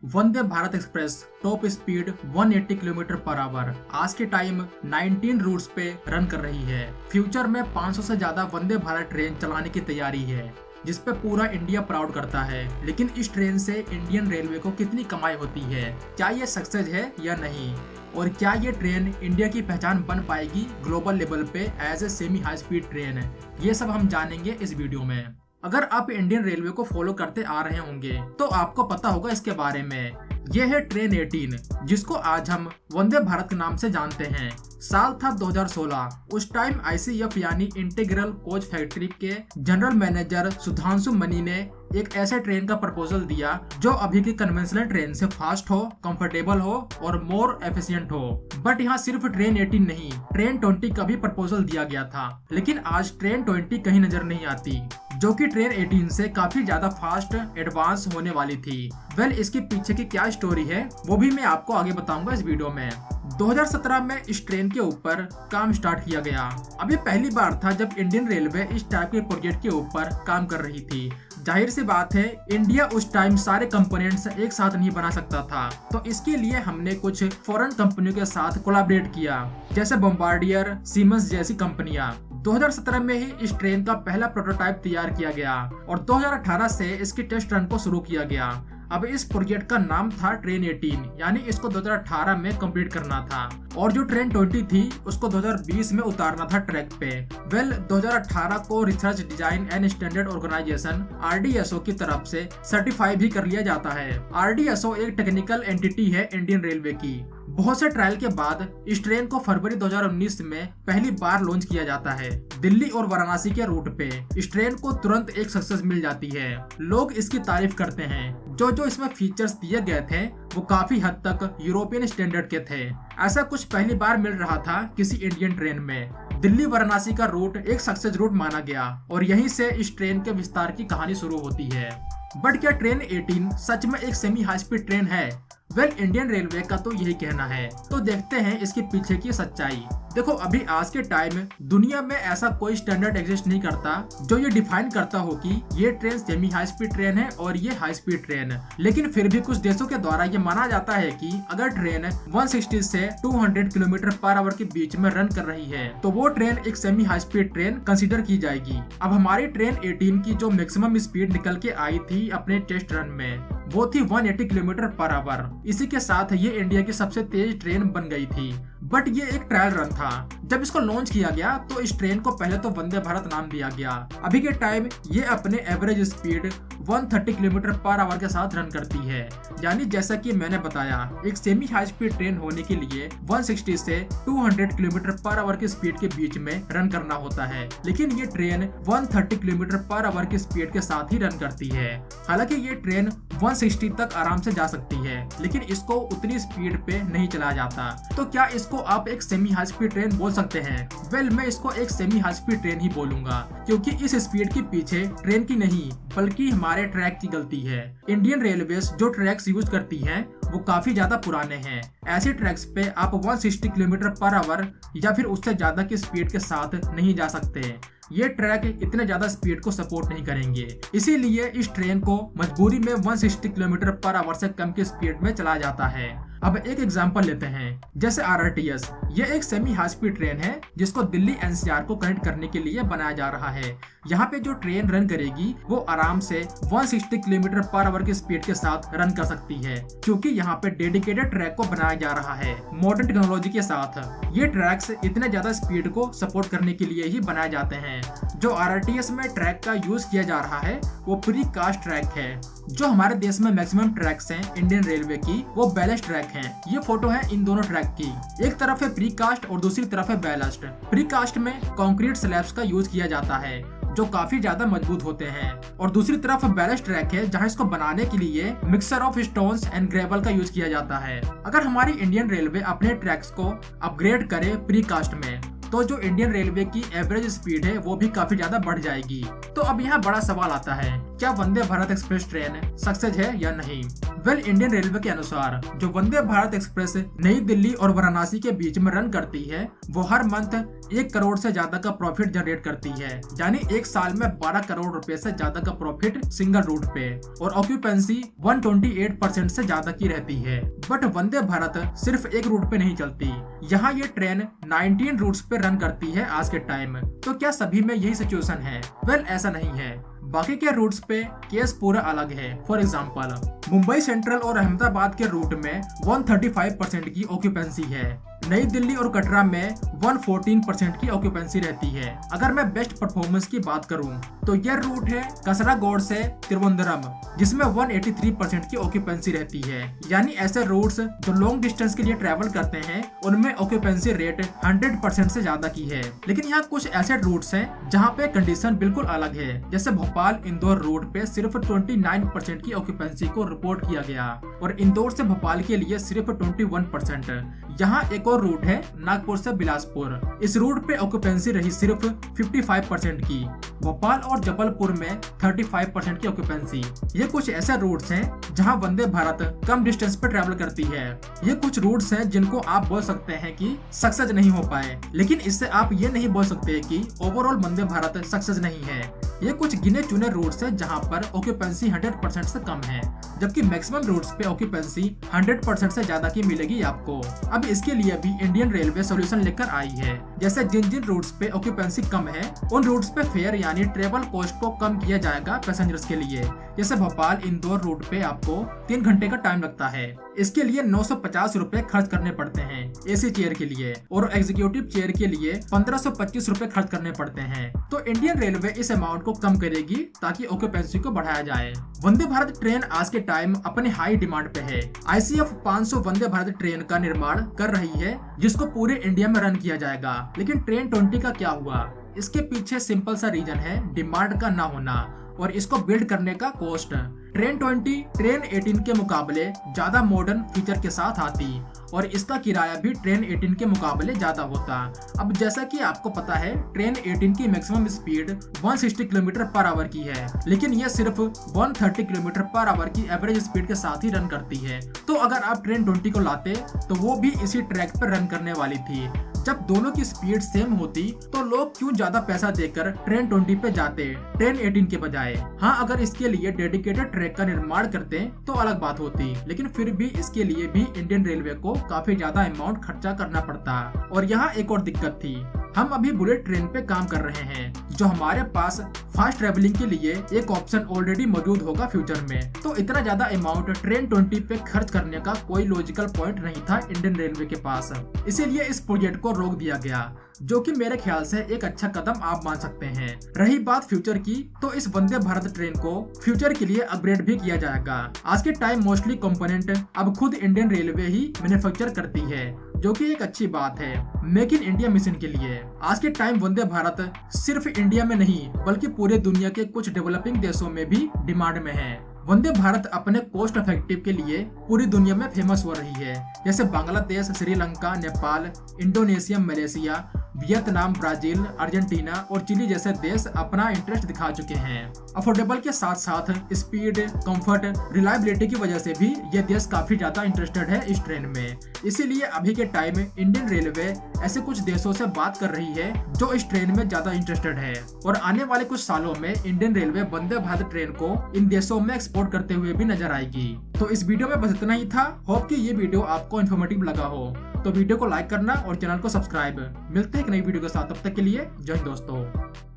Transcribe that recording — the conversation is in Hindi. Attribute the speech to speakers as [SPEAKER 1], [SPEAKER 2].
[SPEAKER 1] वंदे Bharat express top speed 180 kilometre per hour आज के टाइम 19 रूट्स पे रन कर रही है। फ्यूचर में 500 से ज्यादा वंदे भारत ट्रेन चलाने की तैयारी है, जिस पे पूरा इंडिया प्राउड करता है। लेकिन इस ट्रेन से इंडियन रेलवे को कितनी कमाई होती है, क्या ये सक्सेस है या नहीं, और क्या ये ट्रेन इंडिया की पहचान बन पाएगी ग्लोबल लेवल पे as a semi high speed train, ये सब हम जानेंगे इस वीडियो में। अगर आप इंडियन रेलवे को फॉलो करते आ रहे होंगे तो आपको पता होगा इसके बारे में। यह है ट्रेन 18, जिसको आज हम वंदे भारत के नाम से जानते हैं। साल था 2016। उस टाइम ICF यानी इंटीग्रल कोच फैक्ट्री के जनरल मैनेजर सुधांशु मनी ने एक ऐसे ट्रेन का प्रपोजल दिया जो अभी की कन्वेंशनल ट्रेन से फास्ट हो, कंफर्टेबल हो और मोर एफिशिएंट हो। बट यहाँ सिर्फ ट्रेन 18 नहीं, ट्रेन 20 का भी प्रपोजल दिया गया था। लेकिन आज ट्रेन 20 कहीं नजर नहीं आती, जो कि ट्रेन 18 से काफी ज्यादा फास्ट एडवांस होने वाली थी। वेल, इसके पीछे की क्या स्टोरी है वो भी मैं आपको आगे बताऊंगा इस वीडियो में। 2017 में इस ट्रेन के ऊपर काम स्टार्ट किया गया। अभी पहली बार था जब इंडियन रेलवे इस टाइप के प्रोजेक्ट के ऊपर काम कर रही थी। जाहिर सी बात है, इंडिया उस टाइम सारे कंपोनेंट्स एक साथ नहीं बना सकता था, तो इसके लिए हमने कुछ फॉरेन कंपनियों के साथ कोलैबोरेट किया, जैसे बम्बार्डियर, सीमेंस जैसी कंपनियां। 2017 में ही इस ट्रेन का पहला प्रोटोटाइप तैयार किया गया और 2018 से इसकी टेस्ट रन को शुरू किया गया। अब इस प्रोजेक्ट का नाम था ट्रेन 18, यानी इसको 2018 में कंप्लीट करना था, और जो ट्रेन 20 थी उसको 2020 में उतारना था ट्रैक पे। वेल, 2018 को research design and standard organisation RDSO की तरफ से सर्टिफाई भी कर लिया जाता है। RDSO एक टेक्निकल एंटिटी है इंडियन रेलवे की। बहुत से ट्रायल के बाद इस ट्रेन को फरवरी 2019 में पहली बार लॉन्च किया जाता है। दिल्ली और वाराणसी के रूट पे इस ट्रेन को तुरंत एक सक्सेस मिल जाती है। लोग इसकी तारीफ करते हैं। जो इसमें फीचर्स दिए गए थे वो काफी हद तक यूरोपियन स्टैंडर्ड के थे। ऐसा कुछ पहली बार मिल रहा था किसी इंडियन ट्रेन में। दिल्ली वाराणसी का रूट एक सक्सेस रूट माना गया और यहीं से इस ट्रेन के विस्तार की कहानी शुरू होती है। बट क्या ट्रेन 18 सच में एक सेमी हाई स्पीड ट्रेन है? वेल, इंडियन रेलवे का तो यही कहना है। तो देखते हैं इसके पीछे की सच्चाई। देखो, अभी आज के टाइम दुनिया में ऐसा कोई स्टैंडर्ड एग्जिस्ट नहीं करता जो ये डिफाइन करता हो कि ये train semi high speed train है और ये हाई स्पीड ट्रेन। लेकिन फिर भी कुछ देशों के द्वारा ये माना जाता है कि अगर ट्रेन 160 से 200 किलोमीटर पर आवर के बीच में रन कर रही है तो वो ट्रेन एक semi high speed train consider की जाएगी। अब हमारी ट्रेन 18 की जो मैक्सिमम स्पीड निकल के आई थी अपने टेस्ट रन में, वो थी 180 किलोमीटर पर आवर। इसी के साथ ये इंडिया की सबसे तेज ट्रेन बन गई थी। बट ये एक ट्रायल रन था। जब इसको लॉन्च किया गया तो इस ट्रेन को पहले तो वंदे भारत नाम दिया गया। अभी के टाइम ये अपने average speed 130 kilometre per our के साथ रन करती है। यानी जैसा कि मैंने बताया, एक सेमी हाई स्पीड ट्रेन होने के लिए 160 से 200 किलोमीटर पर आवर की स्पीड के बीच में रन करना होता है। लेकिन ये ट्रेन 130 किलोमीटर पर आवर की स्पीड के साथ ही रन करती है। हालांकि ये ट्रेन 160 तक आराम से जा सकती है, लेकिन इसको उतनी स्पीड पे नहीं चलाया जाता। तो क्या इसको आप एक सेमी हाई स्पीड ट्रेन बोल सकते हैं? वेल, मैं इसको एक सेमी हाई स्पीड ट्रेन ही बोलूंगा, क्योंकि इस स्पीड के पीछे ट्रेन की नहीं बल्कि हमारे ट्रैक की गलती है। इंडियन रेलवेज जो ट्रैक्स यूज करती हैं वो काफी ज्यादा पुराने हैं। ऐसे ट्रैक्स पे आप 160 किलोमीटर पर आवर या फिर उससे ज्यादा की स्पीड के साथ नहीं जा सकते। ये ट्रैक इतने ज्यादा स्पीड को सपोर्ट नहीं करेंगे, इसीलिए इस ट्रेन को मजबूरी में 160 किलोमीटर पर आवर से कम की स्पीड में चलाया जाता है। अब एक एग्जांपल लेते हैं, जैसे RRTS। ये एक सेमी हाई स्पीड ट्रेन है जिसको दिल्ली NCR को कनेक्ट करने के लिए बनाया जा रहा है। यहाँ पे जो ट्रेन रन करेगी वो आराम से 160 किलोमीटर पर आवर की स्पीड के साथ रन कर सकती है, क्योंकि यहाँ पे डेडिकेटेड ट्रैक को बनाया जा रहा है मॉडर्न टेक्नोलॉजी के साथ। ये ट्रैक्स इतने ज्यादा स्पीड को सपोर्ट करने के लिए ही बनाए जाते हैं। जो RRTS में ट्रैक का यूज किया जा रहा है वो प्री कास्ट ट्रैक है। जो हमारे देश में मैक्सिमम ट्रैक्स हैं इंडियन रेलवे की, वो बैलेस्ट ट्रैक हैं। ये फोटो है इन दोनों ट्रैक की। एक तरफ है प्री कास्ट और दूसरी तरफ है बैलेस्ट। प्री कास्ट में कंक्रीट स्लैब्स का यूज किया जाता है जो काफी ज्यादा मजबूत होते हैं, और दूसरी तरफ बैलेस्ट ट्रैक है जहां इसको बनाने के लिए mixture of stones and gravel का यूज किया जाता है। अगर हमारी इंडियन रेलवे अपने ट्रैक्स को अपग्रेड करे प्री कास्ट में तो जो इंडियन रेलवे की एवरेज स्पीड है वो भी काफी ज्यादा बढ़ जाएगी। तो अब यहाँ बड़ा सवाल आता है, क्या वंदे भारत एक्सप्रेस ट्रेन सक्सेस है या नहीं? वेल, इंडियन रेलवे के अनुसार जो वंदे भारत एक्सप्रेस नई दिल्ली और वाराणसी के बीच में रन करती है वो हर मंथ 1 करोड़ से ज्यादा का प्रॉफिट जनरेट करती है, यानी एक साल में 12 करोड़ रुपए से ज्यादा का प्रॉफिट सिंगल रूट पे, और ऑक्यूपेंसी 128% से ज्यादा की रहती है। बट वंदे भारत सिर्फ एक रूट पे नहीं चलती, यहाँ ये ट्रेन 19 रूट्स पे रन करती है आज के टाइम। तो क्या सभी में यही सिचुएशन है? वेल, ऐसा नहीं है। बाकी के रूट्स पे केस पूरा अलग है। फॉर एग्जांपल, मुंबई सेंट्रल और अहमदाबाद के रूट में 135% की ऑक्यूपेंसी है। नई दिल्ली और कटरा में 114% की ऑक्यूपेंसी रहती है। अगर मैं बेस्ट परफॉर्मेंस की बात करूं तो यह रूट है कसरागोड से त्रिवेंद्रम, जिसमें 183% की ऑक्यूपेंसी रहती है। यानी ऐसे रूट्स जो लॉन्ग डिस्टेंस के लिए ट्रेवल करते हैं उनमें ऑक्यूपेंसी रेट 100% से ज्यादा की है। लेकिन यहाँ कुछ ऐसे रूट्स हैं जहाँ पे कंडीशन बिल्कुल अलग है। जैसे भोपाल इंदौर रोड पे सिर्फ 29% की ऑक्यूपेंसी को रिपोर्ट किया गया और इंदौर से भोपाल के लिए सिर्फ 21%। यहाँ एक और रूट है नागपुर से बिलासपुर, इस रूट पे ऑक्यूपेंसी रही सिर्फ 55% की। भोपाल और जबलपुर में 35% की ऑक्यूपेंसी। ये कुछ ऐसे रूट्स हैं जहां वंदे भारत कम डिस्टेंस पे ट्रैवल करती है। ये कुछ रूट्स हैं जिनको आप बोल सकते हैं कि सक्सेस नहीं हो पाए, लेकिन इससे आप ये नहीं बोल सकते कि ओवरऑल वंदे भारत सक्सेस नहीं है। ये कुछ गिने चुने रूट्स हैं जहां पर ऑक्यूपेंसी 100% से कम है, जबकि मैक्सिमम रूट्स पे ऑक्यूपेंसी 100% से ज्यादा की मिलेगी आपको। अब इसके लिए भी इंडियन रेलवे सॉल्यूशन लेकर आई है। जैसे जिन जिन रूट्स पे ऑक्यूपेंसी कम है उन रूट्स पे फेयर यानी ट्रेवल कॉस्ट को कम किया जाएगा पैसेंजर्स के लिए। जैसे भोपाल इंदौर रूट पे आपको 3 घंटे का टाइम लगता है, इसके लिए 950 रुपए खर्च करने पड़ते हैं एसी चेयर के लिए, और एग्जीक्यूटिव चेयर के लिए 1525 रुपए खर्च करने पड़ते हैं। तो इंडियन रेलवे इस अमाउंट को कम करेगी ताकि ऑक्यूपेंसी को बढ़ाया जाए। वंदे भारत ट्रेन आज के टाइम अपने हाई डिमांड पे है। ICF 500 वंदे भारत ट्रेन का निर्माण कर रही है जिसको पूरे इंडिया में रन किया जाएगा। लेकिन ट्रेन 20 का क्या हुआ? इसके पीछे सिंपल सा रीजन है डिमांड का ना होना और इसको बिल्ड करने का कॉस्ट। ट्रेन 20 ट्रेन 18 के मुकाबले ज्यादा मॉडर्न फीचर के साथ आती और इसका किराया भी ट्रेन 18 के मुकाबले ज्यादा होता। अब जैसा कि आपको पता है ट्रेन 18 की maximum speed 160 kilometre per our की है, लेकिन ये सिर्फ 130 किलोमीटर पर आवर की एवरेज स्पीड के साथ ही रन करती है। तो अगर आप ट्रेन 20 को लाते तो वो भी इसी ट्रैक पर रन करने वाली थी। जब दोनों की स्पीड सेम होती तो लोग क्यों ज्यादा पैसा देकर ट्रेन 20 पे जाते ट्रेन 18 के बजाय? हाँ, अगर इसके लिए डेडिकेटेड ट्रैक का निर्माण करते तो अलग बात होती, लेकिन फिर भी इसके लिए भी इंडियन रेलवे को काफी ज्यादा अमाउंट खर्चा करना पड़ता। और यहाँ एक और दिक्कत थी, हम अभी बुलेट ट्रेन पे काम कर रहे हैं, जो हमारे पास फास्ट ट्रेवलिंग के लिए एक ऑप्शन ऑलरेडी मौजूद होगा फ्यूचर में। तो इतना ज्यादा अमाउंट ट्रेन 20 पे खर्च करने का कोई लॉजिकल पॉइंट नहीं था इंडियन रेलवे के पास, इसीलिए इस प्रोजेक्ट को रोक दिया गया, जो कि मेरे ख्याल से एक अच्छा कदम आप मान सकते हैं। रही बात फ्यूचर की, तो इस वंदे भारत ट्रेन को फ्यूचर के लिए अपग्रेड भी किया जाएगा। आज के टाइम मोस्टली कंपोनेंट अब खुद इंडियन रेलवे ही मैन्युफैक्चर करती है, जो कि एक अच्छी बात है मेक इन इंडिया मिशन के लिए। आज के टाइम वंदे भारत सिर्फ इंडिया में नहीं बल्कि पूरे दुनिया के कुछ डेवलपिंग देशों में भी डिमांड में है। वंदे भारत अपने कॉस्ट इफेक्टिव के लिए पूरी दुनिया में फेमस हो रही है। जैसे Bangladesh, Sri Lanka, Nepal, Indonesia, Malaysia, Vietnam, Brazil, Argentina और चिली जैसे देश अपना इंटरेस्ट दिखा चुके हैं। अफोर्डेबल के साथ साथ स्पीड, कंफर्ट, रिलायबिलिटी की वजह से भी ये देश काफी ज्यादा इंटरेस्टेड है इस ट्रेन में। इसीलिए अभी के टाइम इंडियन रेलवे ऐसे कुछ देशों से बात कर रही है जो इस ट्रेन में ज्यादा इंटरेस्टेड है, और आने वाले कुछ सालों में Indian railway Vande Bharat train को इन देशों में एक्सपोर्ट करते हुए भी नजर आएगी। तो इस वीडियो में बस इतना ही था। होप कि ये वीडियो आपको इन्फॉर्मेटिव लगा हो, तो वीडियो को लाइक करना और चैनल को सब्सक्राइब। मिलते हैं एक नई वीडियो के साथ, तब तक के लिए जय हिंद दोस्तों।